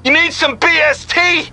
You need some BST?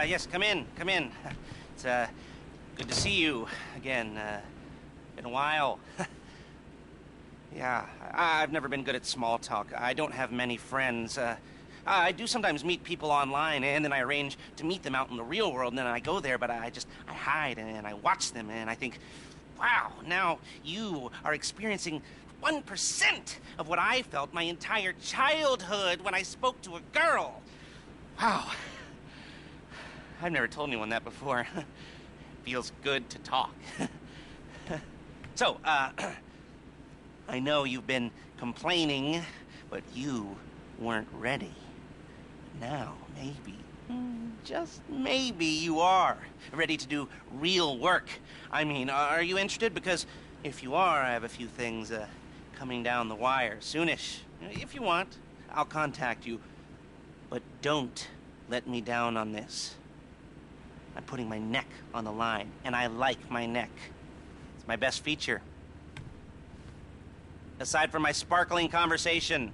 Yes, come in, come in. It's, good to see you again. Been a while. Yeah, I've never been good at small talk. I don't have many friends. I do sometimes meet people online, and then I arrange to meet them out in the real world, and then I go there, but I hide, and I watch them, and I think, wow, now you are experiencing 1% of what I felt my entire childhood when I spoke to a girl. Wow. I've never told anyone that before. Feels good to talk. So, I know you've been complaining, but you weren't ready. Now, maybe, just maybe you are ready to do real work. I mean, are you interested? Because if you are, I have a few things coming down the wire soonish. If you want, I'll contact you. But don't let me down on this. I'm putting my neck on the line, and I like my neck. It's my best feature. Aside from my sparkling conversation.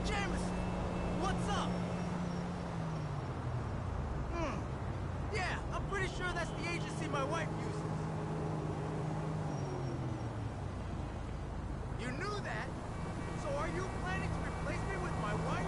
Jameson! What's up? Yeah, I'm pretty sure that's the agency my wife uses. You knew that? So are you planning to replace me with my wife?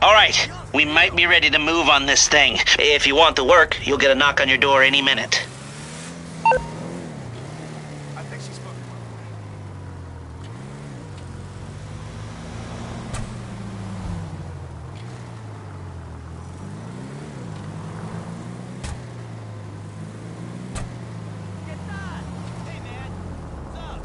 All right, we might be ready to move on this thing. If you want the work, you'll get a knock on your door any minute. I think she's fucking. Get done! Hey man, what's up?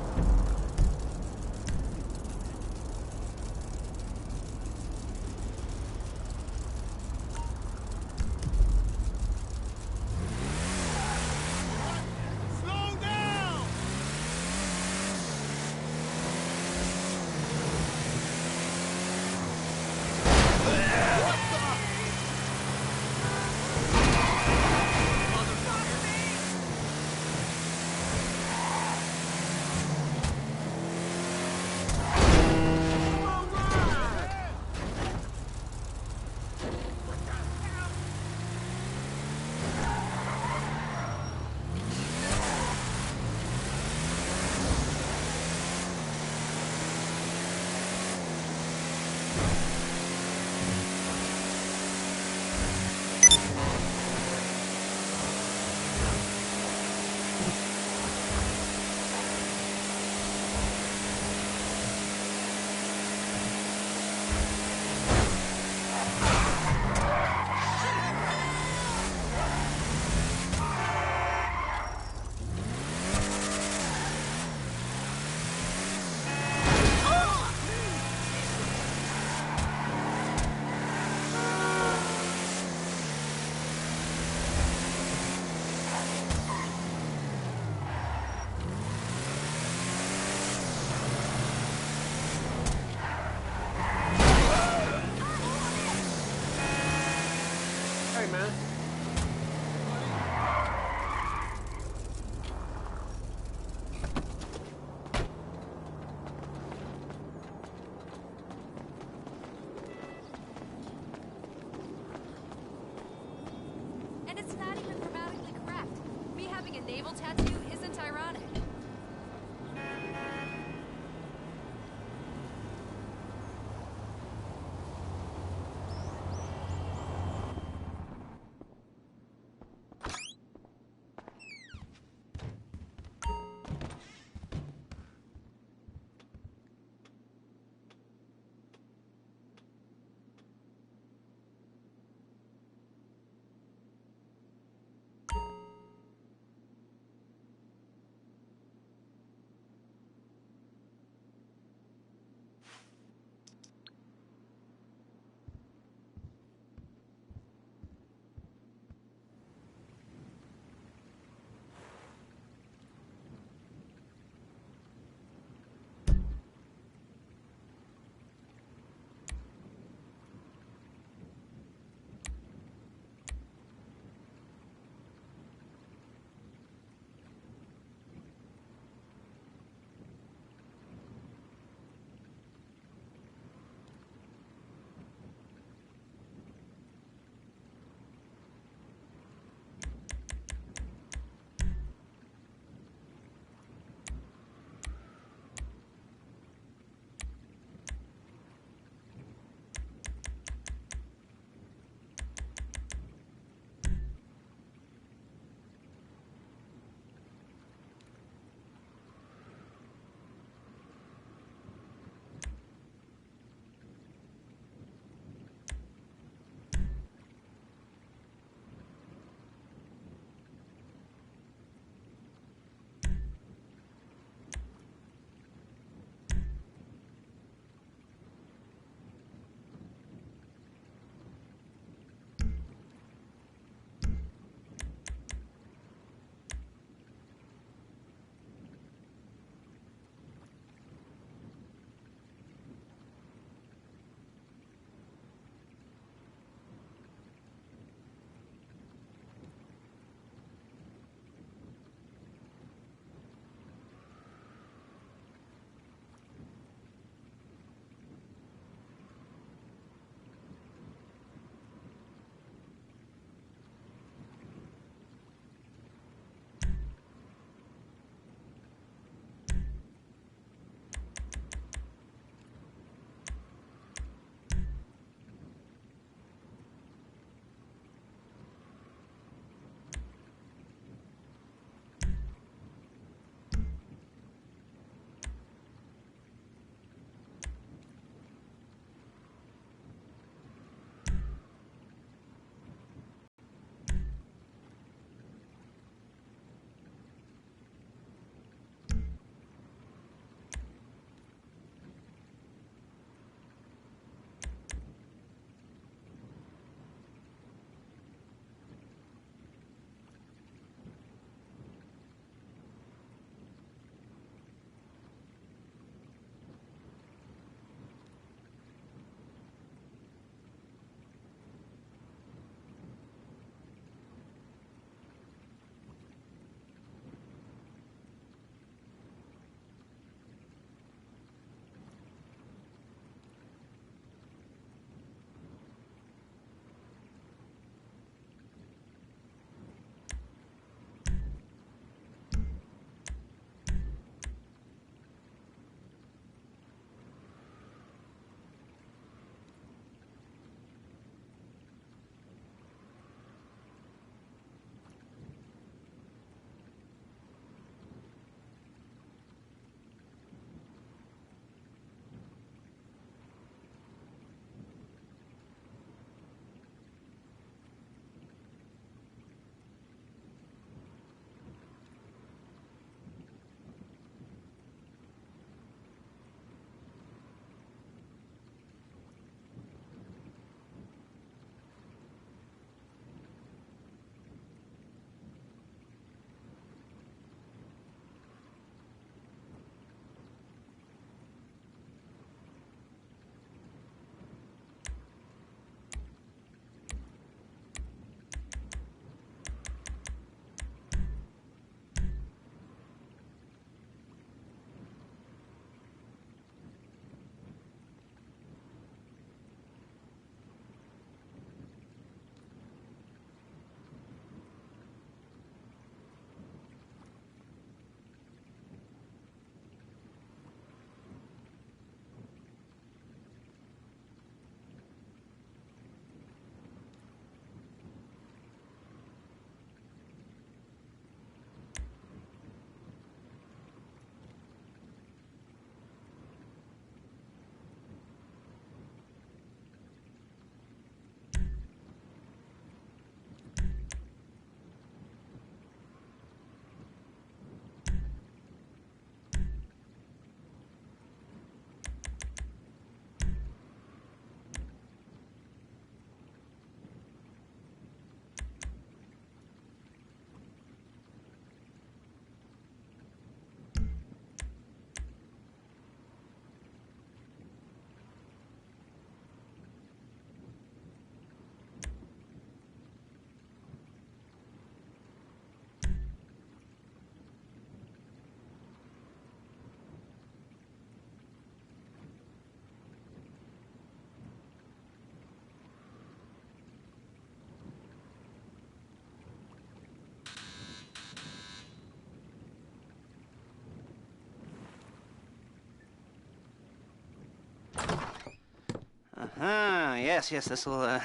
Ah, yes, this'll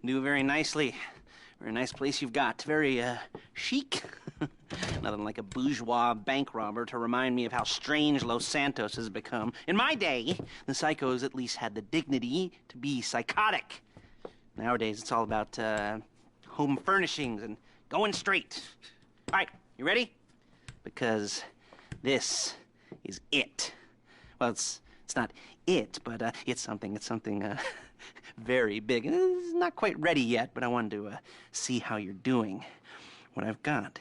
do very nicely. Very nice place you've got. Very, chic. Nothing like a bourgeois bank robber to remind me of how strange Los Santos has become. In my day, the psychos at least had the dignity to be psychotic. Nowadays, it's all about, home furnishings and going straight. All right, you ready? Because this is it. Well, it's not it, but it's something very big. It's not quite ready yet, but I wanted to see how you're doing. What I've got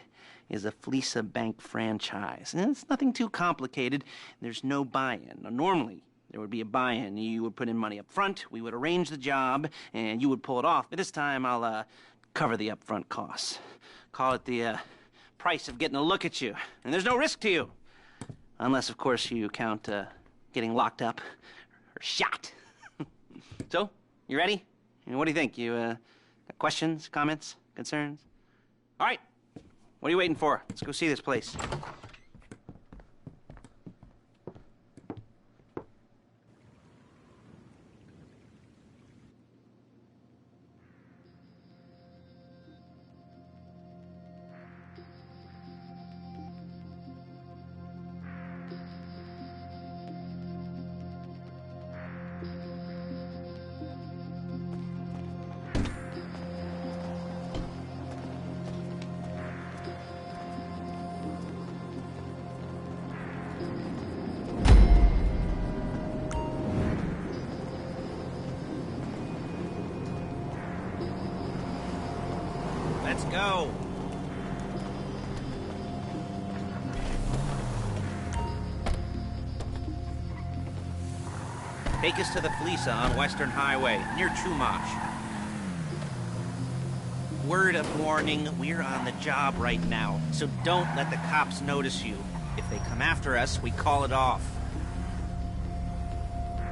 is a Fleeca Bank franchise. And it's nothing too complicated. There's no buy-in. Now, normally, there would be a buy-in. You would put in money up front, we would arrange the job, and you would pull it off. But this time, I'll cover the upfront costs. Call it the price of getting a look at you. And there's no risk to you. Unless, of course, you count getting locked up or shot. So, you ready? What do you think? You got questions, comments, concerns? All right. What are you waiting for? Let's go see this place. Let's go. Take us to the Fleeca on Western Highway, near Chumash. Word of warning, we're on the job right now, so don't let the cops notice you. If they come after us, we call it off.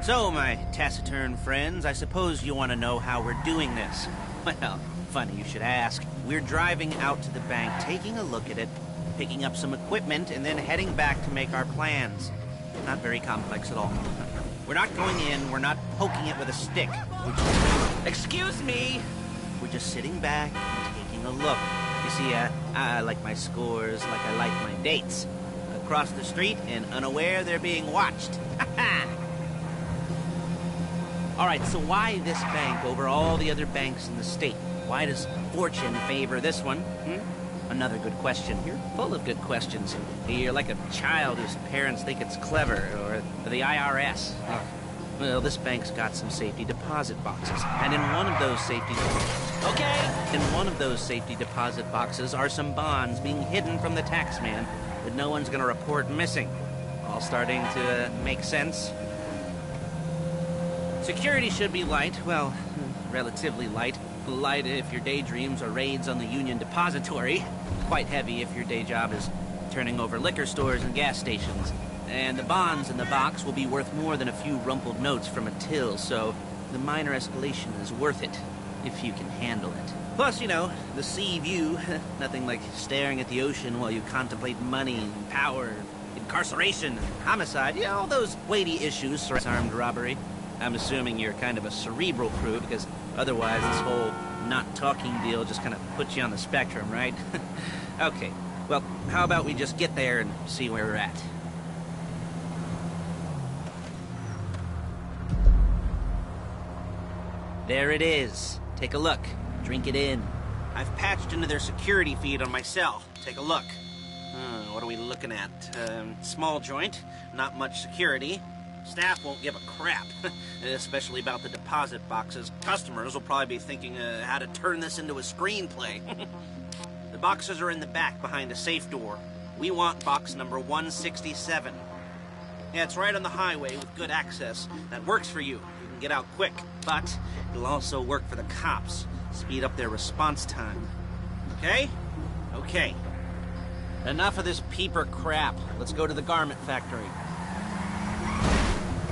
So, my taciturn friends, I suppose you want to know how we're doing this. Well, funny you should ask. We're driving out to the bank, taking a look at it, picking up some equipment, and then heading back to make our plans. Not very complex at all. We're not going in, we're not poking it with a stick. Excuse me! We're just sitting back and taking a look. You see, I like my scores like I like my dates. Across the street and unaware they're being watched. All right, so why this bank over all the other banks in the state? Why does fortune favor this one? Another good question. You're full of good questions. You're like a child whose parents think it's clever, or the IRS. Well, this bank's got some safety deposit boxes, and in one of those safety deposit boxes are some bonds being hidden from the taxman that no one's gonna report missing. All starting to make sense? Security should be light, well, relatively light. Light if your daydreams are raids on the Union Depository. Quite heavy if your day job is turning over liquor stores and gas stations. And the bonds in the box will be worth more than a few rumpled notes from a till, so the minor escalation is worth it, if you can handle it. Plus, you know, the sea view, nothing like staring at the ocean while you contemplate money, power, incarceration, homicide, all those weighty issues, armed robbery. I'm assuming you're kind of a cerebral crew, because otherwise this whole not talking deal just kind of puts you on the spectrum, right? Okay, well, how about we just get there and see where we're at? There it is. Take a look. Drink it in. I've patched into their security feed on my cell. Take a look. What are we looking at? Small joint, not much security. Staff won't give a crap, especially about the deposit boxes. Customers will probably be thinking how to turn this into a screenplay. The boxes are in the back behind a safe door. We want box number 167. Yeah, it's right on the highway with good access. That works for you. You can get out quick, but it'll also work for the cops. Speed up their response time. Okay? Okay. Enough of this peeper crap. Let's go to the garment factory.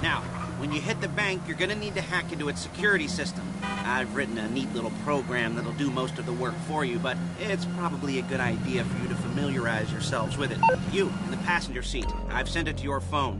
Now, when you hit the bank, you're gonna need to hack into its security system. I've written a neat little program that'll do most of the work for you, but it's probably a good idea for you to familiarize yourselves with it. You, in the passenger seat, I've sent it to your phone.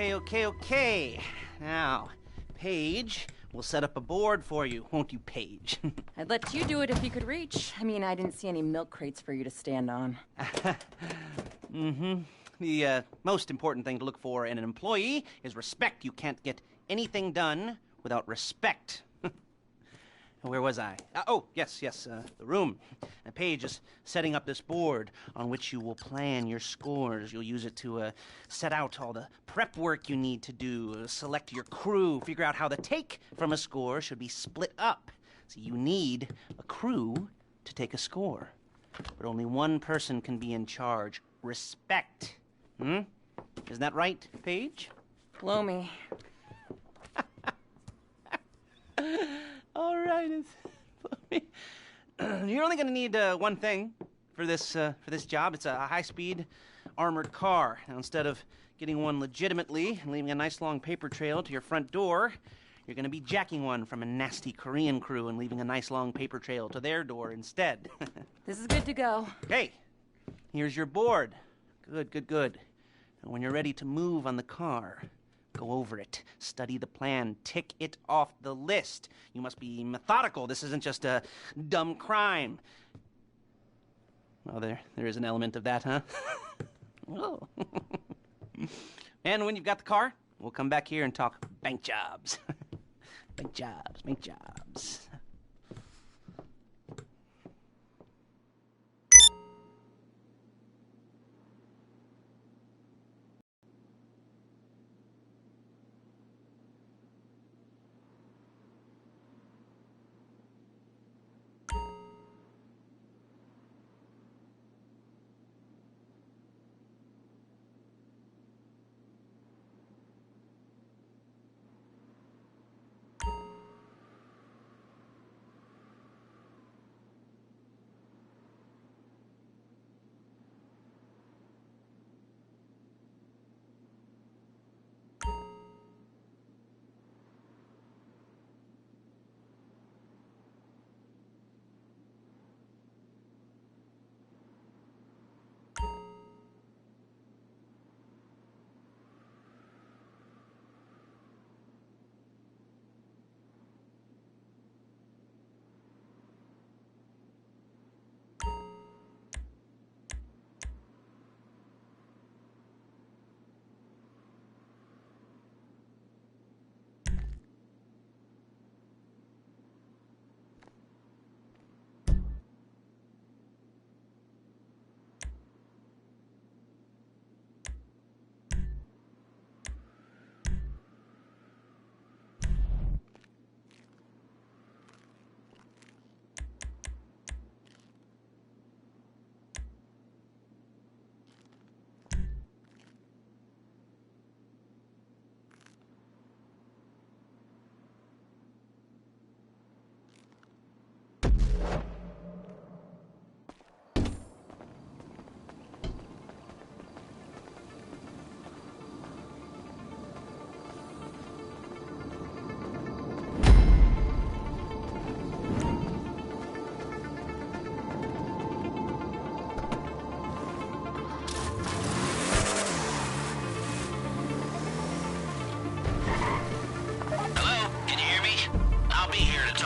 Okay. Now, Paige will set up a board for you, won't you, Paige? I'd let you do it if you could reach. I mean, I didn't see any milk crates for you to stand on. The most important thing to look for in an employee is respect. You can't get anything done without respect. Where was I? Yes, the room. Paige is setting up this board on which you will plan your scores. You'll use it to set out all the prep work you need to do, select your crew, figure out how the take from a score should be split up. So you need a crew to take a score. But only one person can be in charge. Respect. Isn't that right, Paige? Blow me. All right. You're only going to need one thing for this job. It's a high-speed armored car. Now, instead of getting one legitimately and leaving a nice long paper trail to your front door, you're going to be jacking one from a nasty Korean crew and leaving a nice long paper trail to their door instead. This is good to go. Hey, here's your board. Good. And when you're ready to move on the car, go over it, study the plan, tick it off the list. You must be methodical. This isn't just a dumb crime. Well, there is an element of that, huh? Oh. And when you've got the car, we'll come back here and talk bank jobs. Bank jobs.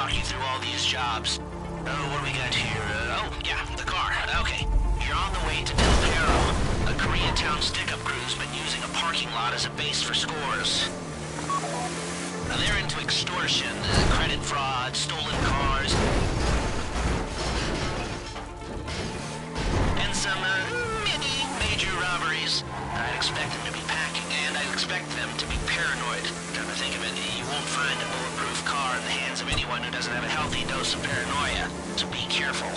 talk you through all these jobs. What do we got here? The car. Okay. You're on the way to Del Perro. A Koreatown stick-up crew's been using a parking lot as a base for scores. They're into extortion, credit fraud, stolen cars, and some many major robberies. I'd expect them to be packing, and I'd expect them to be paranoid. Come to think of it, you won't find a bulletproof car in the hands of anyone who doesn't have a healthy dose of paranoia, so be careful.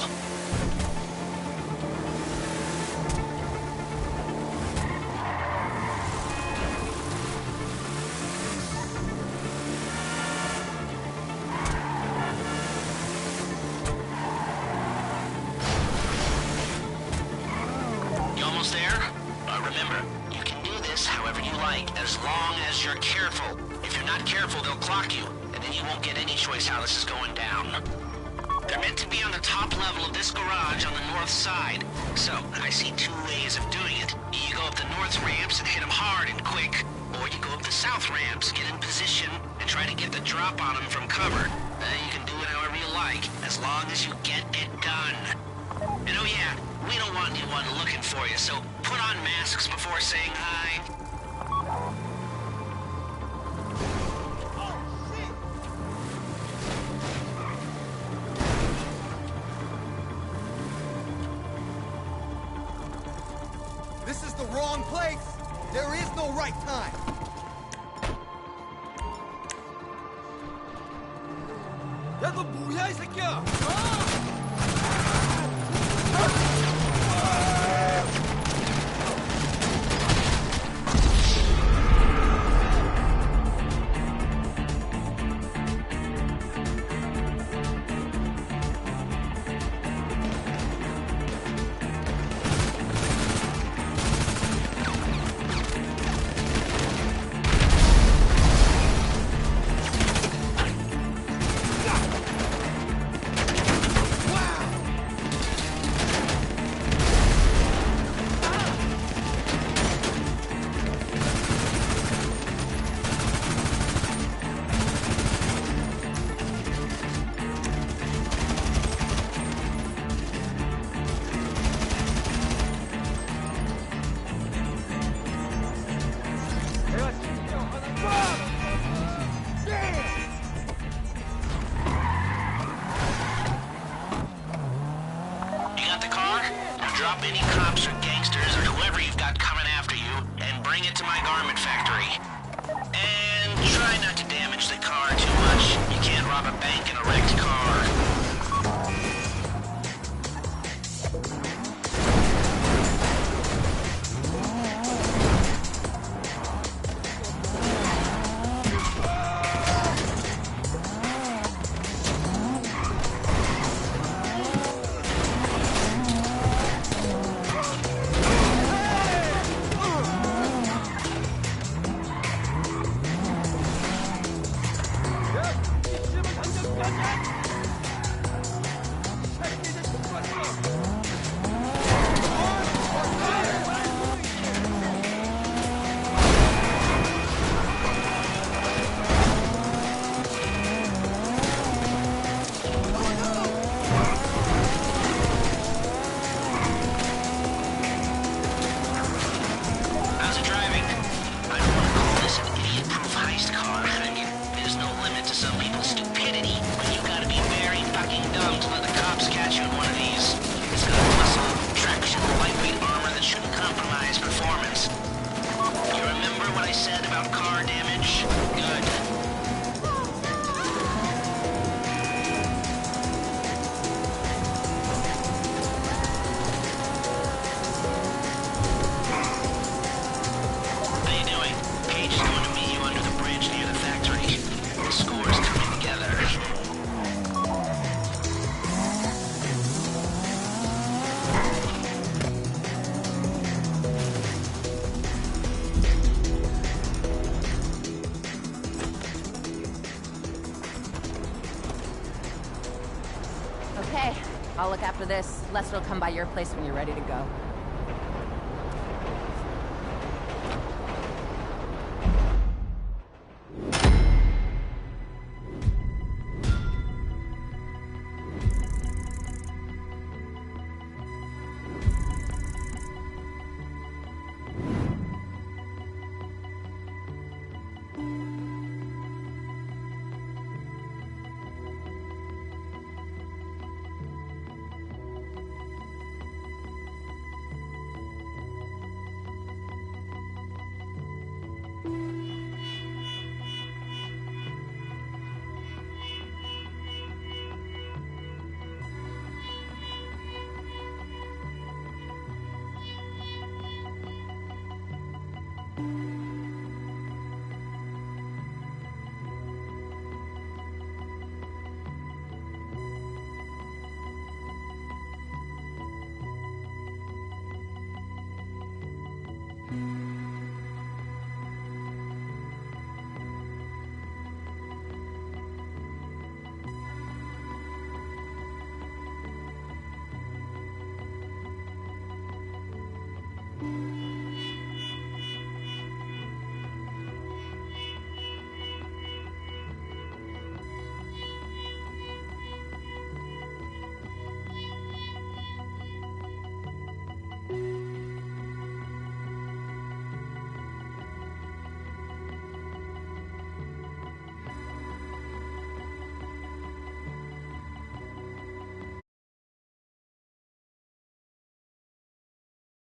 Remember, you can do this however you like, as long as you're careful. If you're not careful, they'll clock you, and then you won't get any choice how this is going down. They're meant to be on the top level of this garage on the north side. So, I see two ways of doing it. You go up the north ramps and hit them hard and quick, or you go south ramps, get in position, and try to get the drop on them from cover. You can do it however you like, as long as you get it done. And oh yeah, we don't want anyone looking for you, so put on masks before saying hi. This is the wrong place! There is no right time! 야, 너 뭐야, 이 새끼야! Drop any cops or gangsters or whoever you've got coming after you, and bring it to my garment factory. And try not to damage the car too much. You can't rob a bank in a wrecked car. Okay, I'll look after this. Lester will come by your place when you're ready to go.